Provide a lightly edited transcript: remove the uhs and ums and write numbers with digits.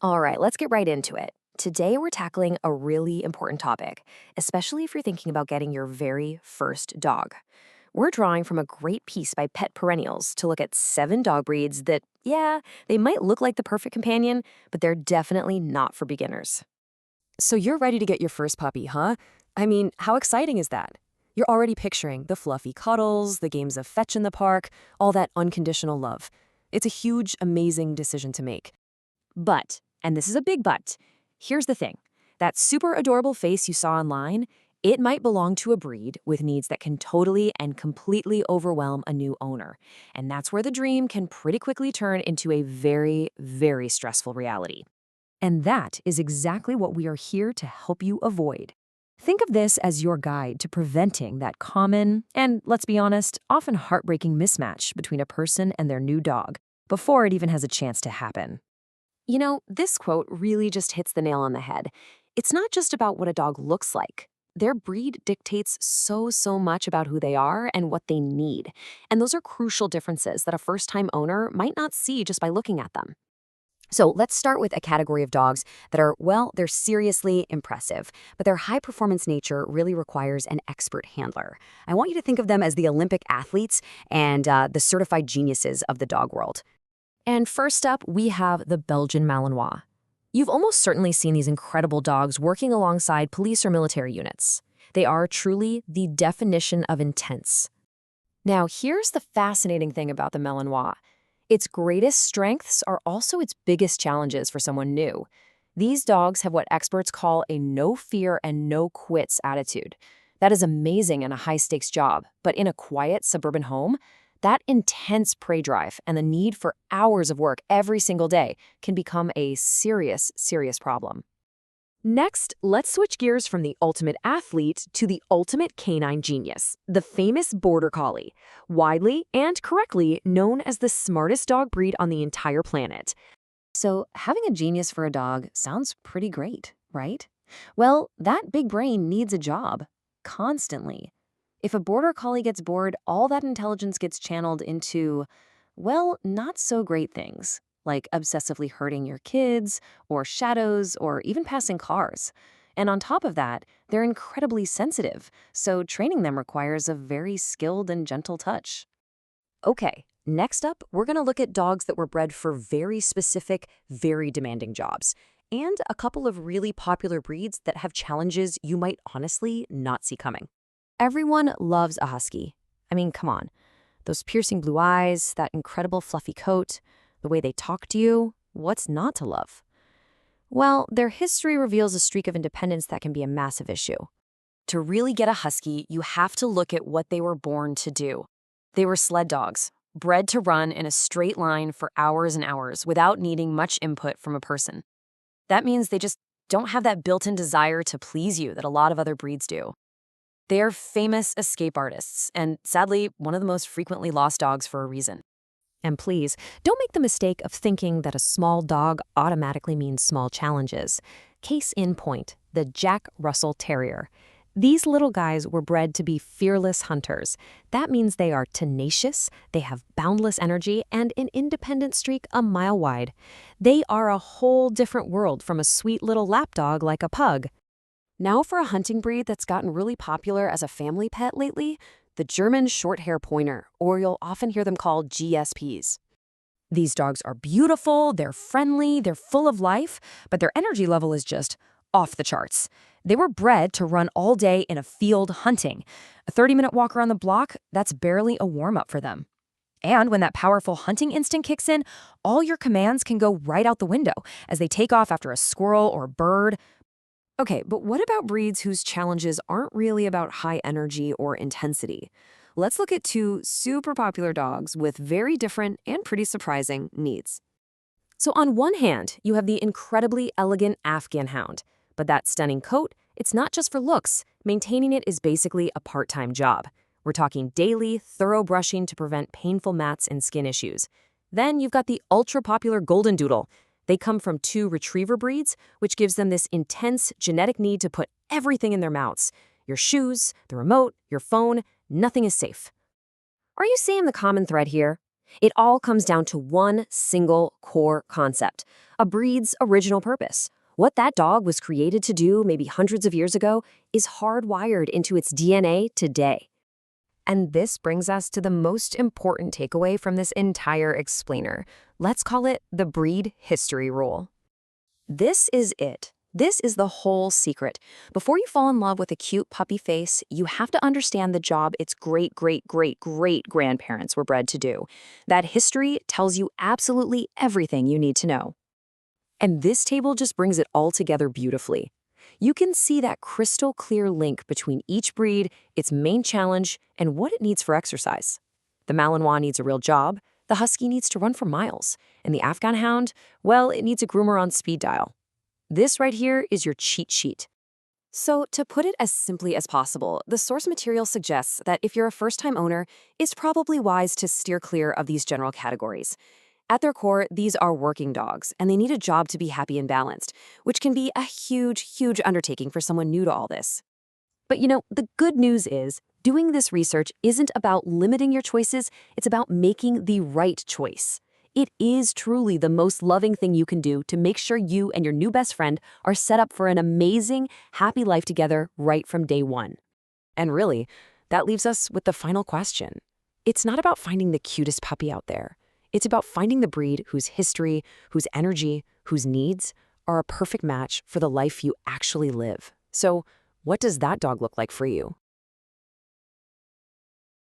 All right, let's get right into it. Today, we're tackling a really important topic, especially if you're thinking about getting your very first dog. We're drawing from a great piece by Pet Perennials to look at 7 dog breeds that, yeah, they might look like the perfect companion, but they're definitely not for beginners. So you're ready to get your first puppy, huh? I mean, how exciting is that? You're already picturing the fluffy cuddles, the games of fetch in the park, all that unconditional love. It's a huge, amazing decision to make. But, and this is a big but, here's the thing that super adorable face you saw online, it might belong to a breed with needs that can totally and completely overwhelm a new owner. And that's where the dream can pretty quickly turn into a very, very stressful reality. And that is exactly what we are here to help you avoid. Think of this as your guide to preventing that common, and let's be honest, often heartbreaking mismatch between a person and their new dog before it even has a chance to happen. You know, this quote really just hits the nail on the head. It's not just about what a dog looks like. Their breed dictates so much about who they are and what they need. And those are crucial differences that a first time owner might not see just by looking at them. So let's start with a category of dogs that are, well, they're seriously impressive, but their high performance nature really requires an expert handler. I want you to think of them as the Olympic athletes and the certified geniuses of the dog world. And first up, we have the Belgian Malinois. You've almost certainly seen these incredible dogs working alongside police or military units. They are truly the definition of intense. Now, here's the fascinating thing about the Malinois. Its greatest strengths are also its biggest challenges for someone new. These dogs have what experts call a no fear and no quits attitude. That is amazing in a high stakes job, but in a quiet suburban home, that intense prey drive and the need for hours of work every single day can become a serious problem. Next, let's switch gears from the ultimate athlete to the ultimate canine genius, the famous Border Collie, widely and correctly known as the smartest dog breed on the entire planet. So, having a genius for a dog sounds pretty great, right? Well, that big brain needs a job, constantly. If a border collie gets bored, all that intelligence gets channeled into, well, not so great things, like obsessively hurting your kids, or shadows, or even passing cars. And on top of that, they're incredibly sensitive, so training them requires a very skilled and gentle touch. Okay, next up, we're going to look at dogs that were bred for very specific, very demanding jobs, and a couple of really popular breeds that have challenges you might honestly not see coming. Everyone loves a husky. I mean, come on. Those piercing blue eyes, that incredible fluffy coat, the way they talk to you, what's not to love? Well, their history reveals a streak of independence that can be a massive issue. To really get a husky, you have to look at what they were born to do. They were sled dogs, bred to run in a straight line for hours and hours without needing much input from a person. That means they just don't have that built-in desire to please you that a lot of other breeds do. They are famous escape artists, and sadly, one of the most frequently lost dogs for a reason. And please, don't make the mistake of thinking that a small dog automatically means small challenges. Case in point, the Jack Russell Terrier. These little guys were bred to be fearless hunters. That means they are tenacious, they have boundless energy, and an independent streak a mile wide. They are a whole different world from a sweet little lapdog like a pug. Now for a hunting breed that's gotten really popular as a family pet lately, the German Shorthair Pointer, or you'll often hear them called GSPs. These dogs are beautiful, they're friendly, they're full of life, but their energy level is just off the charts. They were bred to run all day in a field hunting. A 30-minute walk around the block, that's barely a warm-up for them. And when that powerful hunting instinct kicks in, all your commands can go right out the window as they take off after a squirrel or bird. Okay, but what about breeds whose challenges aren't really about high energy or intensity? Let's look at 2 super popular dogs with very different and pretty surprising needs. So on one hand, you have the incredibly elegant Afghan Hound. But that stunning coat, it's not just for looks. Maintaining it is basically a part-time job. We're talking daily, thorough brushing to prevent painful mats and skin issues. Then you've got the ultra-popular Golden Doodle. They come from 2 retriever breeds, which gives them this intense genetic need to put everything in their mouths. Your shoes, the remote, your phone, nothing is safe. Are you seeing the common thread here? It all comes down to one single core concept: a breed's original purpose. What that dog was created to do maybe hundreds of years ago is hardwired into its DNA today. And this brings us to the most important takeaway from this entire explainer. Let's call it the breed history rule. This is it. This is the whole secret. Before you fall in love with a cute puppy face, you have to understand the job its great, great, great, great grandparents were bred to do. That history tells you absolutely everything you need to know. And this table just brings it all together beautifully. You can see that crystal clear link between each breed, its main challenge, and what it needs for exercise. The Malinois needs a real job, the Husky needs to run for miles, and the Afghan Hound, well, it needs a groomer on speed dial. This right here is your cheat sheet. So, to put it as simply as possible, the source material suggests that if you're a first-time owner, it's probably wise to steer clear of these general categories. At their core, these are working dogs, and they need a job to be happy and balanced, which can be a huge, huge undertaking for someone new to all this. But the good news is, doing this research isn't about limiting your choices, it's about making the right choice. It is truly the most loving thing you can do to make sure you and your new best friend are set up for an amazing, happy life together right from day one. And really, that leaves us with the final question. It's not about finding the cutest puppy out there. It's about finding the breed whose history, whose energy, whose needs are a perfect match for the life you actually live. So, what does that dog look like for you?